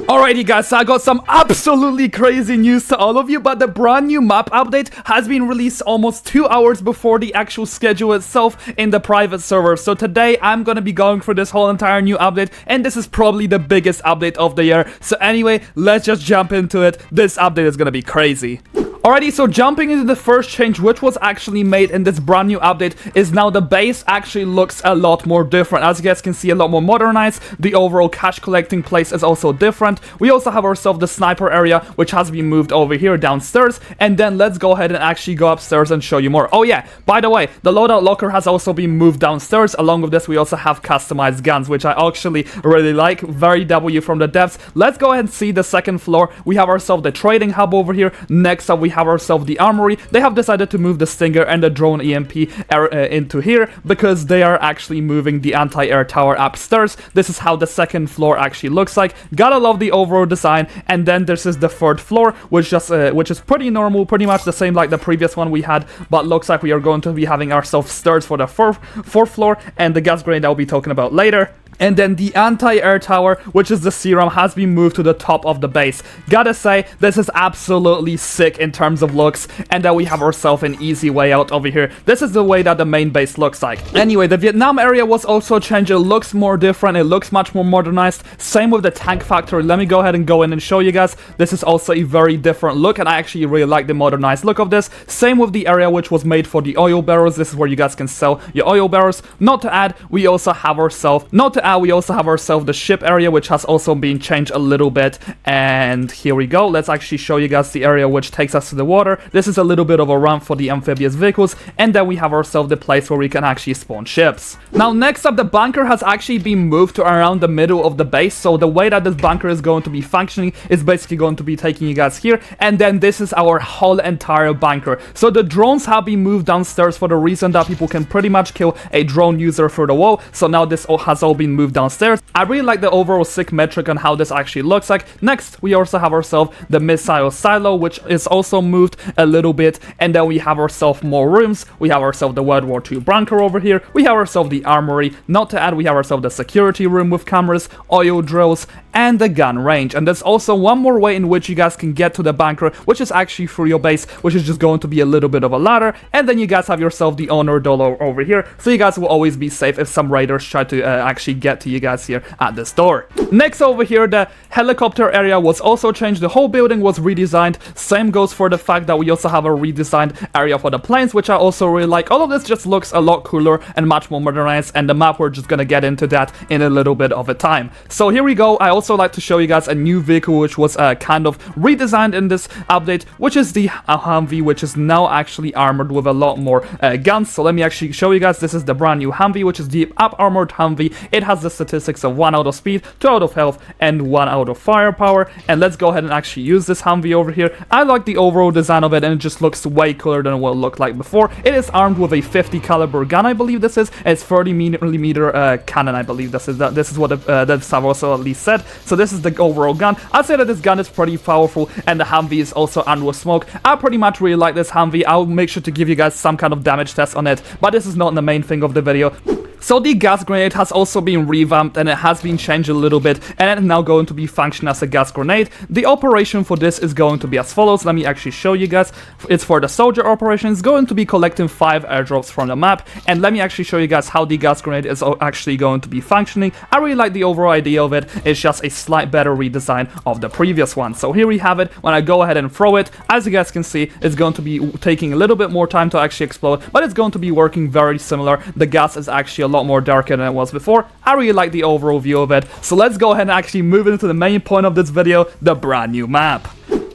Alrighty guys, so I got some absolutely crazy news to all of you, but the brand new map update has been released almost 2 hours before the actual schedule itself in the private server. So today I'm gonna be going through this whole entire new update, and this is probably the biggest update of the year. So anyway, let's just jump into it. This update is gonna be crazy. Alrighty, so jumping into the first change which was actually made in this brand new update is now the base actually looks a lot more different. As you guys can see, a lot more modernized. The overall cash collecting place is also different. We also have ourselves the sniper area which has been moved over here downstairs, and then let's go ahead and actually go upstairs and show you more. Oh yeah, by the way, the loadout locker has also been moved downstairs. Along with this, we also have customized guns which I actually really like. Very W from the devs. Let's go ahead and see the second floor. We have ourselves the trading hub over here. Next up, we have ourselves the armory. They have decided to move the Stinger and the drone EMP into here because they are actually moving the anti-air tower upstairs. This is how the second floor actually looks like. Gotta love the overall design. And then this is the third floor, which is pretty normal, pretty much the same like the previous one we had, but looks like we are going to be having ourselves stairs for the fourth floor, and the gas grenade I'll be talking about later. And then the anti-air tower, which is the serum, has been moved to the top of the base. Gotta say, this is absolutely sick in terms of looks, and then we have ourselves an easy way out over here. This is the way that the main base looks like. Anyway, the Vietnam area was also changed. It looks more different. It looks much more modernized. Same with the tank factory. Let me go ahead and go in and show you guys. This is also a very different look, and I actually really like the modernized look of this. Same with the area which was made for the oil barrels. This is where you guys can sell your oil barrels. Not to add, we also have ourselves, the ship area, which has also been changed a little bit. And here we go. Let's actually show you guys the area which takes us to the water. This is a little bit of a ramp for the amphibious vehicles, and then we have ourselves the place where we can actually spawn ships. Now next up, the bunker has actually been moved to around the middle of the base. So the way that this bunker is going to be functioning is basically going to be taking you guys here, and then this is our whole entire bunker. So the drones have been moved downstairs for the reason that people can pretty much kill a drone user through the wall. So now this has all been moved downstairs. I really like the overall sick metric on how this actually looks like. Next, we also have ourselves the missile silo, which is also moved a little bit, and then we have ourselves more rooms. We have ourselves the World War II bunker over here. We have ourselves the armory. Not to add, we have ourselves the security room with cameras, oil drills, and the gun range. And there's also one more way in which you guys can get to the bunker, which is actually through your base, which is just going to be a little bit of a ladder, and then you guys have yourself the owner door over here, so you guys will always be safe if some raiders try to actually get to you guys here at this door. Next over here, the helicopter area was also changed. The whole building was redesigned. Same goes for the fact that we also have a redesigned area for the planes, which I also really like. All of this just looks a lot cooler and much more modernized, and the map, we're just gonna get into that in a little bit of a time. So here we go. I also like to show you guys a new vehicle which was kind of redesigned in this update, which is the Humvee, which is now actually armored with a lot more guns. So let me actually show you guys. This is the brand new Humvee, which is the up armored Humvee. It has the statistics of 1 out of speed, 2 out of health, and 1 out of firepower. And let's go ahead and actually use this Humvee over here. I like the overall design of it, and it just looks way cooler than what it looked like before. It is armed with a 50 caliber gun, I believe this is. It's 30 millimeter cannon, I believe this is. This is what the devs have also at least said. So this is the overall gun. I'd say that this gun is pretty powerful, and the Humvee is also armed with smoke. I pretty much really like this Humvee. I'll make sure to give you guys some kind of damage test on it, but this is not the main thing of the video. So the gas grenade has also been revamped, and it has been changed a little bit, and it's now going to be function as a gas grenade. The operation for this is going to be as follows. Let me actually show you guys. It's for the soldier operation. It's going to be collecting 5 airdrops from the map, and let me actually show you guys how the gas grenade is actually going to be functioning. I really like the overall idea of it. It's just a slight better redesign of the previous one. So here we have it. When I go ahead and throw it, as you guys can see, it's going to be taking a little bit more time to actually explode, but it's going to be working very similar. The gas is actually a lot more darker than it was before. I really like the overall view of it. So let's go ahead and actually move into the main point of this video, the brand new map.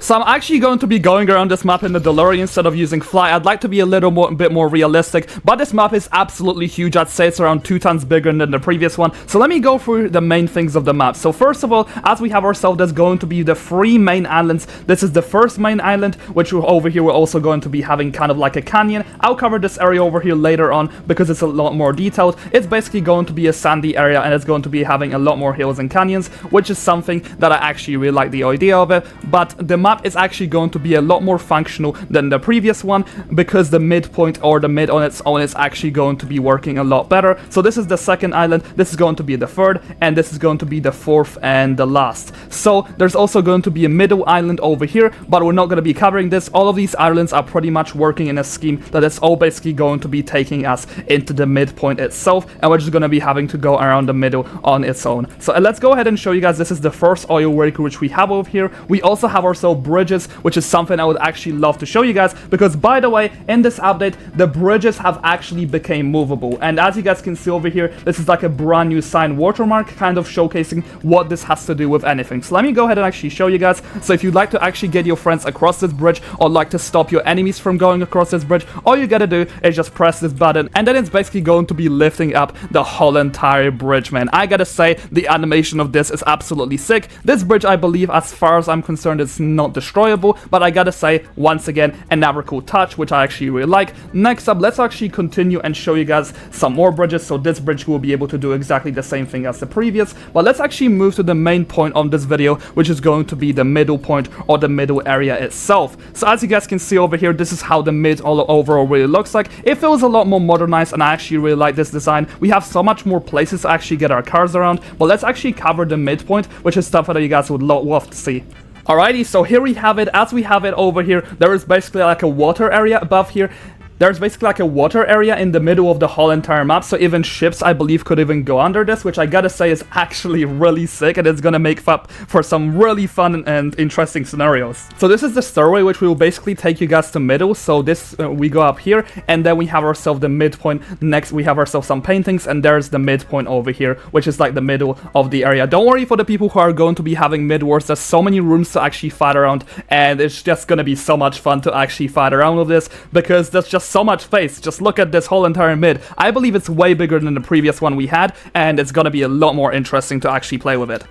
So I'm actually going to be going around this map in the DeLorean instead of using fly. I'd like to be a bit more realistic, but this map is absolutely huge. I'd say it's around 2 tons bigger than the previous one. So let me go through the main things of the map. So first of all, as we have ourselves, there's going to be the 3 main islands. This is the first main island, which over here we're also going to be having kind of like a canyon. I'll cover this area over here later on because it's a lot more detailed. It's basically going to be a sandy area, and it's going to be having a lot more hills and canyons, which is something that I actually really like the idea of it. But the map map is actually going to be a lot more functional than the previous one, because the midpoint or the mid on its own is actually going to be working a lot better. So this is the second island, this is going to be the third, and this is going to be the fourth and the last. So there's also going to be a middle island over here, but we're not going to be covering this. All of these islands are pretty much working in a scheme that is all basically going to be taking us into the midpoint itself, and we're just going to be having to go around the middle on its own. So let's go ahead and show you guys. This is the first oil rig which we have over here. We also have ourselves bridges, which is something I would actually love to show you guys, because by the way, in this update, the bridges have actually became movable, and as you guys can see over here, this is like a brand new sign watermark, kind of showcasing what this has to do with anything. So let me go ahead and actually show you guys. So if you'd like to actually get your friends across this bridge, or like to stop your enemies from going across this bridge, all you gotta do is just press this button, and then it's basically going to be lifting up the whole entire bridge, man. I gotta say, the animation of this is absolutely sick. This bridge, I believe, as far as I'm concerned, is not destroyable, but I gotta say, once again, another cool touch, which I actually really like. Next up, let's actually continue and show you guys some more bridges. So this bridge will be able to do exactly the same thing as the previous, but let's actually move to the main point of this video, which is going to be the middle point, or the middle area itself. So as you guys can see over here, this is how the mid all overall really looks like. It feels a lot more modernized, and I actually really like this design. We have so much more places to actually get our cars around, but let's actually cover the midpoint, which is stuff that you guys would love to see. Alrighty, so here we have it. As we have it over here, there is basically like a water area above here. There's basically like a water area in the middle of the whole entire map, so even ships, I believe, could even go under this, which I gotta say is actually really sick, and it's gonna make up for some really fun and interesting scenarios. So this is the stairway, which will basically take you guys to middle. So this, we go up here, and then we have ourselves the midpoint. Next, we have ourselves some paintings, and there's the midpoint over here, which is like the middle of the area. Don't worry for the people who are going to be having mid-wars, there's so many rooms to actually fight around, and it's just gonna be so much fun to actually fight around with this, because there's just so much space. Just look at this whole entire mid. I believe it's way bigger than the previous one we had, and it's gonna be a lot more interesting to actually play with it.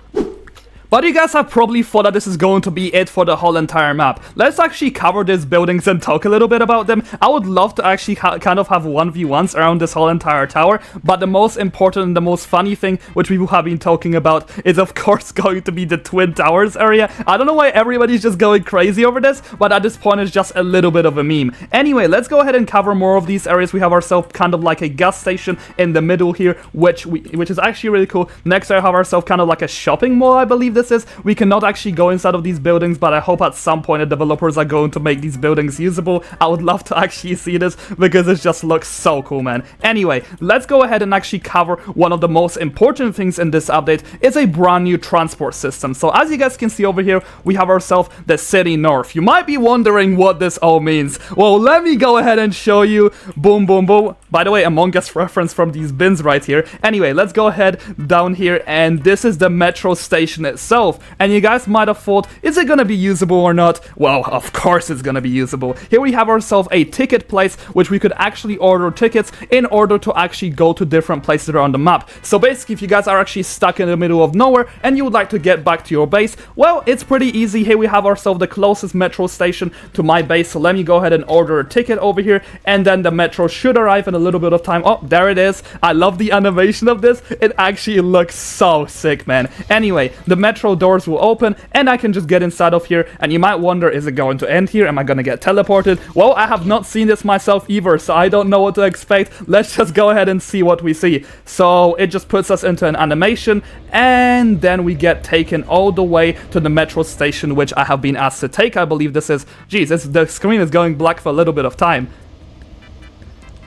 But you guys have probably thought that this is going to be it for the whole entire map. Let's actually cover these buildings and talk a little bit about them. I would love to actually kind of have 1v1s around this whole entire tower, but the most important and the most funny thing which people have been talking about is of course going to be the Twin Towers area. I don't know why everybody's just going crazy over this, but at this point it's just a little bit of a meme. Anyway, let's go ahead and cover more of these areas. We have ourselves kind of like a gas station in the middle here, which is actually really cool. Next, I have ourselves kind of like a shopping mall, I believe this is. We cannot actually go inside of these buildings, but I hope at some point the developers are going to make these buildings usable. I would love to actually see this, because it just looks so cool, man. Anyway, let's go ahead and actually cover one of the most important things in this update. Is a brand new transport system. So as you guys can see over here, we have ourselves the City North. You might be wondering what this all means. Well, let me go ahead and show you. Boom, boom, boom. By the way, Among Us reference from these bins right here. Anyway, let's go ahead down here, and this is the metro station itself. And you guys might have thought, is it gonna be usable or not? Well, of course it's gonna be usable. Here we have ourselves a ticket place, which we could actually order tickets in order to actually go to different places around the map. So basically, if you guys are actually stuck in the middle of nowhere and you would like to get back to your base, well, it's pretty easy. Here we have ourselves the closest metro station to my base. So let me go ahead and order a ticket over here, and then the metro should arrive in a little bit of time. Oh, there it is. I love the animation of this. It actually looks so sick, man. Anyway, the metro doors will open, and I can just get inside of here, and you might wonder, is it going to end here? Am I gonna get teleported? Well, I have not seen this myself either, so I don't know what to expect. Let's just go ahead and see what we see. So it just puts us into an animation, and then we get taken all the way to the metro station, which I have been asked to take. I believe this is, geez, the screen is going black for a little bit of time.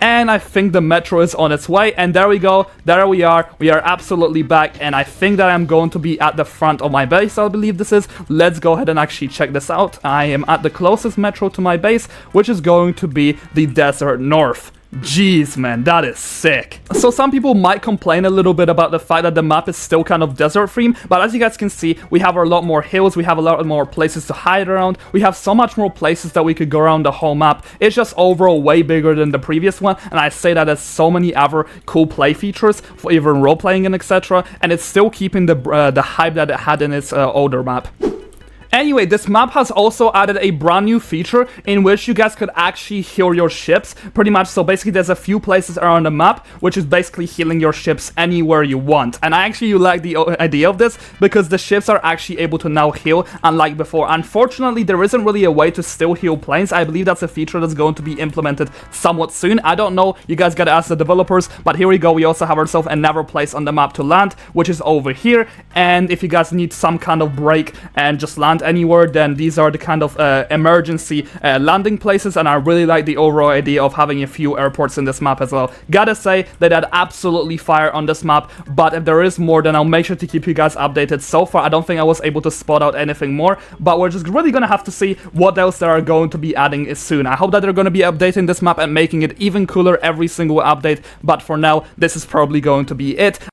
And I think the metro is on its way, and there we go, there we are absolutely back, and I think that I'm going to be at the front of my base, I believe this is. Let's go ahead and actually check this out. I am at the closest metro to my base, which is going to be the Desert North. Jeez, man, that is sick. So some people might complain a little bit about the fact that the map is still kind of desert themed, but as you guys can see, we have a lot more hills, we have a lot more places to hide around, we have so much more places that we could go around the whole map. It's just overall way bigger than the previous one, and I say that there's so many other cool play features for even role-playing and etc., and it's still keeping the hype that it had in its older map. Anyway, this map has also added a brand new feature in which you guys could actually heal your ships, pretty much. So basically there's a few places around the map which is basically healing your ships anywhere you want. And I actually like the idea of this because the ships are actually able to now heal, unlike before. Unfortunately, there isn't really a way to still heal planes. I believe that's a feature that's going to be implemented somewhat soon. I don't know, you guys gotta ask the developers, but here we go. We also have ourselves another place on the map to land, which is over here. And if you guys need some kind of break and just land anywhere, then these are the kind of emergency landing places, and I really like the overall idea of having a few airports in this map as well. Gotta say that I'd absolutely fire on this map, but if there is more, then I'll make sure to keep you guys updated. So far, I don't think I was able to spot out anything more, but we're just really gonna have to see what else they are going to be adding soon. I hope that they're gonna be updating this map and making it even cooler every single update, but for now, this is probably going to be it.